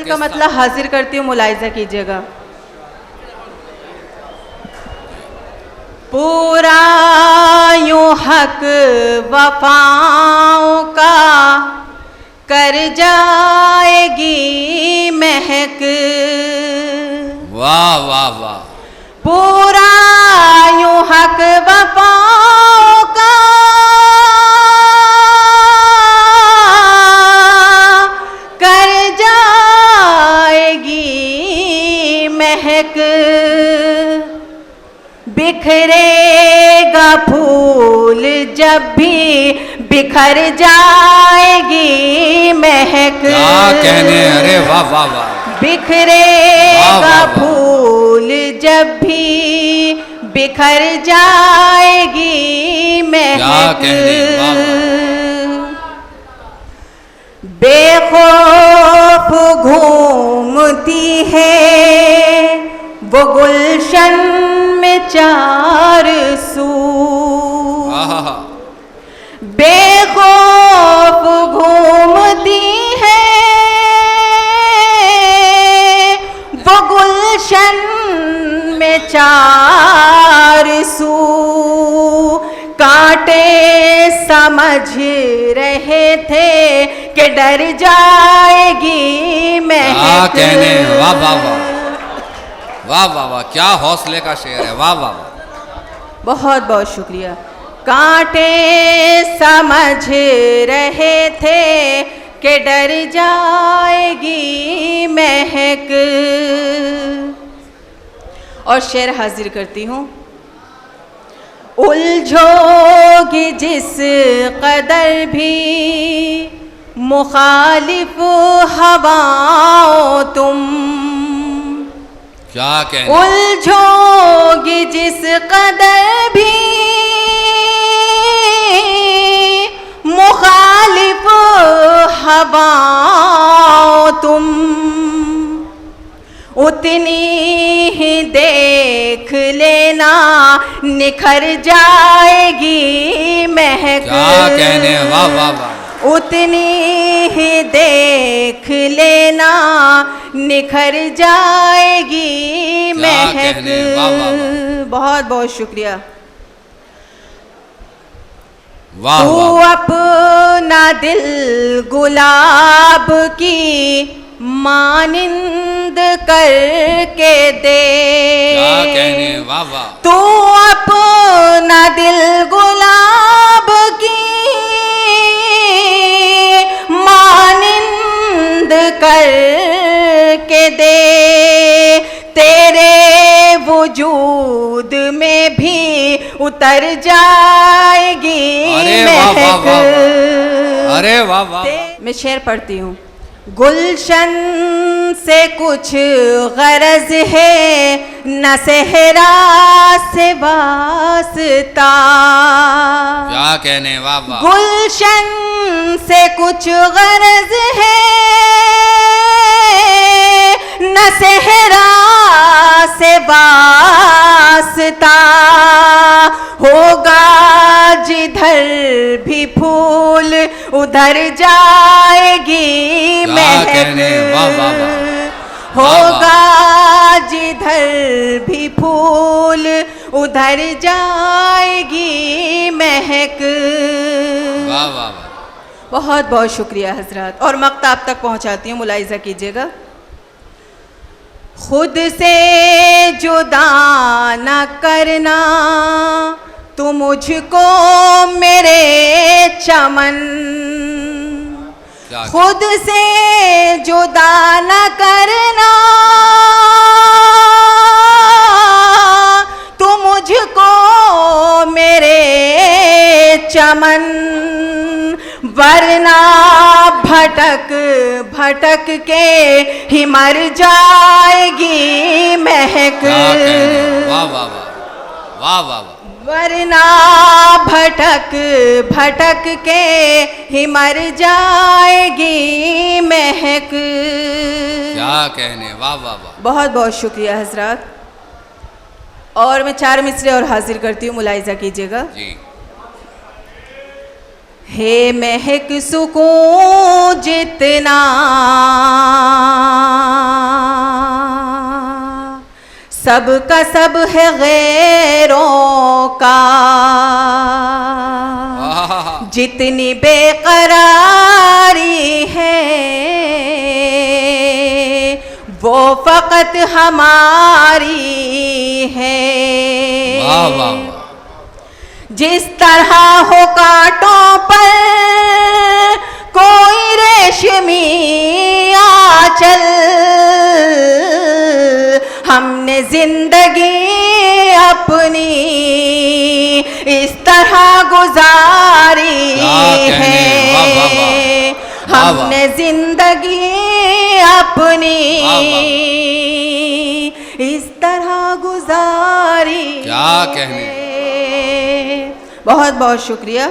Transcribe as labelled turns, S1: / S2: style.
S1: फसल का मतलब हाजिर करती हूँ, मुलाहिजा कीजिएगा। पूरा यूं हक वफाओं का कर जाएगी महक।
S2: वाह वाह वाह।
S1: पूरा यूं हक वफाओं का कर जाएगी महक। बिखरेगा फूल जब भी बिखर जाएगी महक।
S2: क्या कहने, अरे वाह वाह वाह।
S1: बिखरेगा फूल जब भी बिखर जाएगी महक।
S2: क्या कहने, वाह वाह।
S1: बेखौफ घूमती है वो गुलशन में चार सू। बेखौफ घूमती है वो गुलशन में चार सू। कांटे समझ रहे थे कि डर जाएगी महक।
S2: क्या कहने, वाह वाह वाह वाह वाह वाह। क्या हौसले का शेर है, वाह वाह वाह।
S1: बहुत बहुत शुक्रिया। कांटे समझ रहे थे कि डर जाएगी महक। और शेर हाजिर करती हूँ। उलझोगी जिस कदर भी मुखालिफ हवाओं तुम।
S2: क्या कहने।
S1: उलझोगी जिस कदर भी मुखालिफ हवाओं तुम। उतनी ही देख लेना निखर जाएगी महक।
S2: क्या कहने, वाह वाह वाह।
S1: उतनी ही देख लेना निखर जाएगी महक। बहुत बहुत शुक्रिया।
S2: वाह
S1: तू
S2: वाह।
S1: अपना दिल गुलाब की मानिंद करके दे।
S2: क्या कहने, वाह वाह।
S1: तू अपना दिल गुलाब की मानिंद करके दे। तेरे वजूद में भी उतर जाएगी महक।
S2: अरे वाह वाह।
S1: मैं शेर पढ़ती हूँ। गुलशन से कुछ गरज है न सेहरा से वास्ता।
S2: क्या कहने, वाह वाह।
S1: गुलशन से कुछ गरज है न सेहरा से वास्ता। होगा जिधर भी फूल उधर जाएगी महक।
S2: वाह वाह वाह।
S1: होगा जिधर भी फूल उधर जाएगी महक।
S2: वाह वाह वाह।
S1: बहुत बहुत शुक्रिया हजरत। और मक्ता आप तक पहुंचाती हूँ, मुलाहिजा कीजिएगा। खुद से जुदा न करना तू मुझको मेरे चमन। खुद से जुदा न करना तू मुझको मेरे चमन। वरना भटक भटक के ही मर जाएगी महक।
S2: वाह वाह वाह वाह वाह।
S1: वरना भटक भटक के ही मर जाएगी महक।
S2: क्या कहने, वाह वाह वाह।
S1: बहुत बहुत शुक्रिया हजरत। और मैं 4 मिसरे और हाजिर करती हूँ, मुलाहिजा कीजिएगा।
S2: जी।
S1: हे महक सुकून जितना सबका सब है गैरों का, जितनी बेकरारी है वो फकत हमारी है।
S2: वाह वाह।
S1: जिस तरह हो कांटों पर कोई रेशमी आंचल, हमने जिंदगी अपनी इस तरह गुजारी है। हमने जिंदगी अपनी इस तरह गुजारी।
S2: क्या कहने।
S1: बहुत बहुत शुक्रिया।